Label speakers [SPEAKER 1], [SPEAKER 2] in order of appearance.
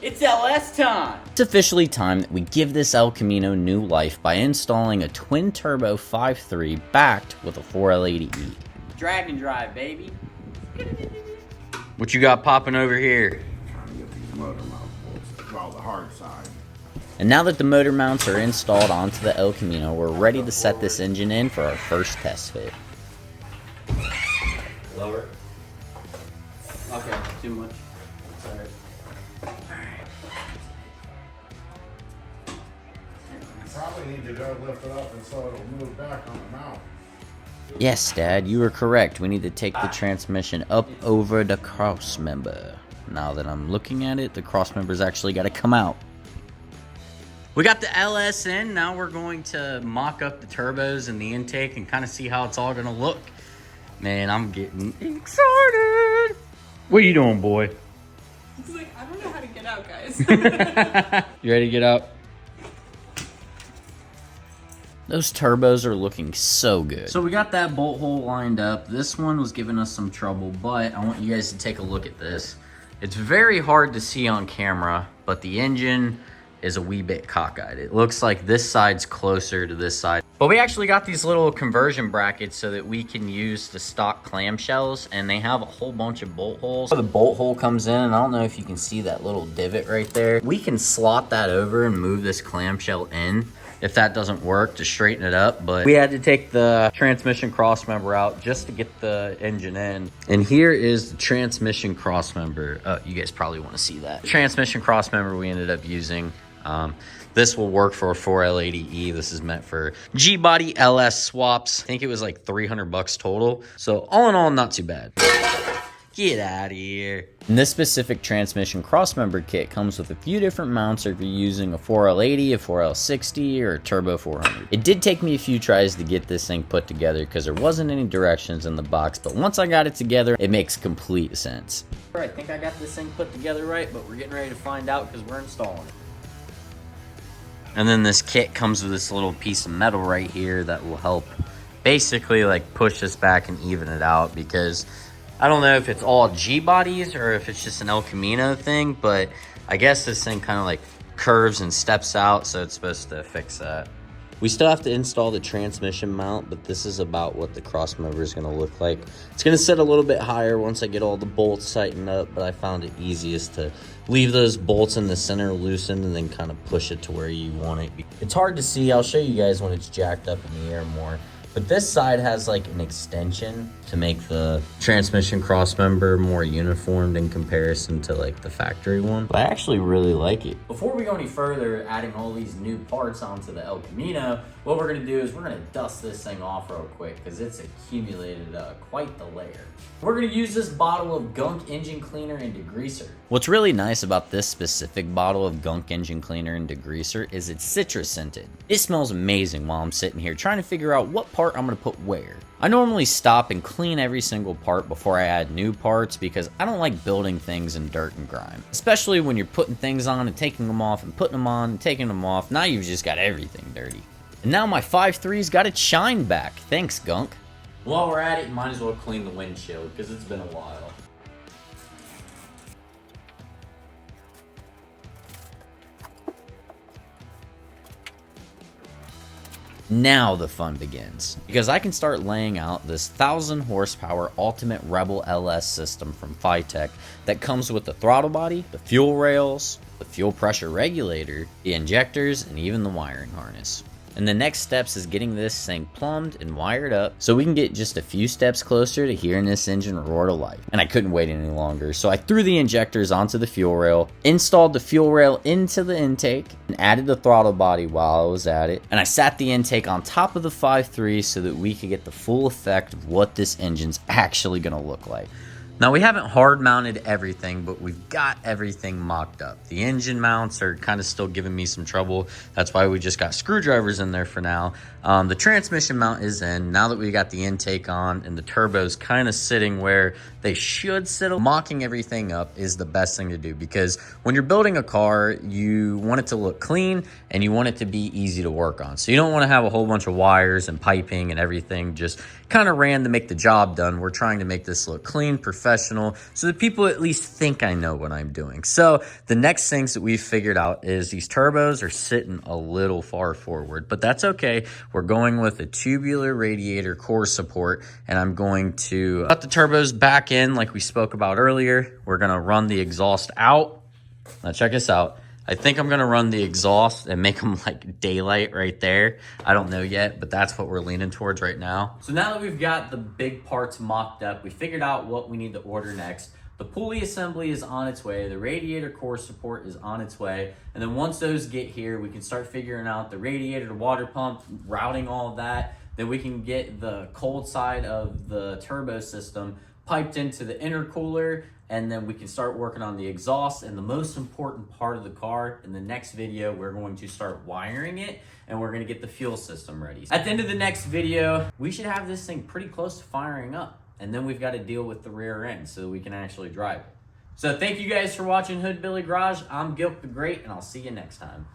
[SPEAKER 1] It's LS time!
[SPEAKER 2] It's officially time that we give this El Camino new life by installing a twin-turbo 5.3 backed with a 4L80E.
[SPEAKER 1] Drag and drive, baby.
[SPEAKER 2] What you got popping over here?
[SPEAKER 3] Trying to get these motor mount bolts, well, the hard side.
[SPEAKER 2] And now that the motor mounts are installed onto the El Camino, we're ready to set this engine in for our first test fit.
[SPEAKER 1] Lower. Okay, too much. Sorry.
[SPEAKER 3] You probably need to go lift it up and so it'll move back on the mount.
[SPEAKER 2] Yes, Dad, you are correct. We need to take the transmission up over the Crossmember. Now that I'm looking at it, the Crossmember's actually got to come out. We got the LS in. Now we're going to mock up the turbos and the intake and kind of see how it's all going to look. Man, I'm getting excited. What are you doing, boy?
[SPEAKER 4] He's like, I don't know how to get out, guys.
[SPEAKER 2] You ready to get out? Those turbos are looking so good. So we got that bolt hole lined up. This one was giving us some trouble, but I want you guys to take a look at this. It's very hard to see on camera, but the engine is a wee bit cockeyed. It looks like this side's closer to this side. But we actually got these little conversion brackets so that we can use the stock clamshells, and they have a whole bunch of bolt holes. The bolt hole comes in, and I don't know if you can see that little divot right there. We can slot that over and move this clamshell in if that doesn't work to straighten it up, but we had to take the transmission crossmember out just to get the engine in. And here is the transmission crossmember. You guys probably want to see that. Transmission crossmember we ended up using. This will work for a 4L80E. This is meant for G-body LS swaps. I think it was like 300 bucks total. So all in all, not too bad. Get out of here. And this specific transmission crossmember kit comes with a few different mounts if you're using a 4L80, a 4L60, or a Turbo 400. It did take me a few tries to get this thing put together because there wasn't any directions in the box, but once I got it together, it makes complete sense. I think I got this thing put together right, but we're getting ready to find out because we're installing it. And then this kit comes with this little piece of metal right here that will help basically like push this back and even it out, because I don't know if it's all G-bodies or if it's just an El Camino thing, but I guess this thing kind of like curves and steps out, so it's supposed to fix that. We still have to install the transmission mount, but this is about what the crossmember is going to look like. It's going to sit a little bit higher once I get all the bolts tightened up, but I found it easiest to leave those bolts in the center loosened and then kind of push it to where you want it. It's hard to see. I'll show you guys when it's jacked up in the air more. But this side has like an extension to make the transmission crossmember more uniformed in comparison to like the factory one. But I actually really like it. Before we go any further, adding all these new parts onto the El Camino, what we're gonna do is we're gonna dust this thing off real quick because it's accumulated quite the layer. We're gonna use this bottle of gunk engine cleaner and degreaser. What's really nice about this specific bottle of gunk engine cleaner and degreaser is it's citrus scented. It smells amazing while I'm sitting here trying to figure out what part I'm gonna put where. I normally stop and clean every single part before I add new parts because I don't like building things in dirt and grime. Especially when you're putting things on and taking them off and putting them on and taking them off. Now you've just got everything dirty. And now my 5.3's got its shine back. Thanks, gunk. While we're at it, you might as well clean the windshield because it's been a while. Now the fun begins, because I can start laying out this 1,000 horsepower Ultimate Rebel LS system from FiTech that comes with the throttle body, the fuel rails, the fuel pressure regulator, the injectors, and even the wiring harness. And the next steps is getting this thing plumbed and wired up so we can get just a few steps closer to hearing this engine roar to life. And I couldn't wait any longer, so I threw the injectors onto the fuel rail, installed the fuel rail into the intake, and added the throttle body while I was at it. And I sat the intake on top of the 5.3 so that we could get the full effect of what this engine's actually gonna look like. Now, we haven't hard mounted everything, but we've got everything mocked up. The engine mounts are kind of still giving me some trouble. That's why we just got screwdrivers in there for now. The transmission mount is in. Now that we got the intake on and the turbos kind of sitting where they should sit, mocking everything up is the best thing to do, because when you're building a car, you want it to look clean and you want it to be easy to work on. So you don't want to have a whole bunch of wires and piping and everything just kind of ran to make the job done. We're trying to make this look clean, professional, professional so that people at least think I know what I'm doing. So the next things that we've figured out is these turbos are sitting a little far forward, but that's okay. We're going with a tubular radiator core support, and I'm going to put the turbos back in like we spoke about earlier. We're gonna run the exhaust out. Now check this out. I think I'm gonna run the exhaust and make them like daylight right there. I don't know yet, but that's what we're leaning towards right now. So now that we've got the big parts mocked up, we figured out what we need to order next. The pulley assembly is on its way. The radiator core support is on its way. And then once those get here, we can start figuring out the radiator, the water pump, routing all of that. Then we can get the cold side of the turbo system piped into the intercooler, and then we can start working on the exhaust. And the most important part of the car, in the next video, we're going to start wiring it, and we're gonna get the fuel system ready. At the end of the next video, we should have this thing pretty close to firing up, and then we've got to deal with the rear end so we can actually drive it. So thank you guys for watching Hood Billy Garage. I'm Gilk the Great, and I'll see you next time.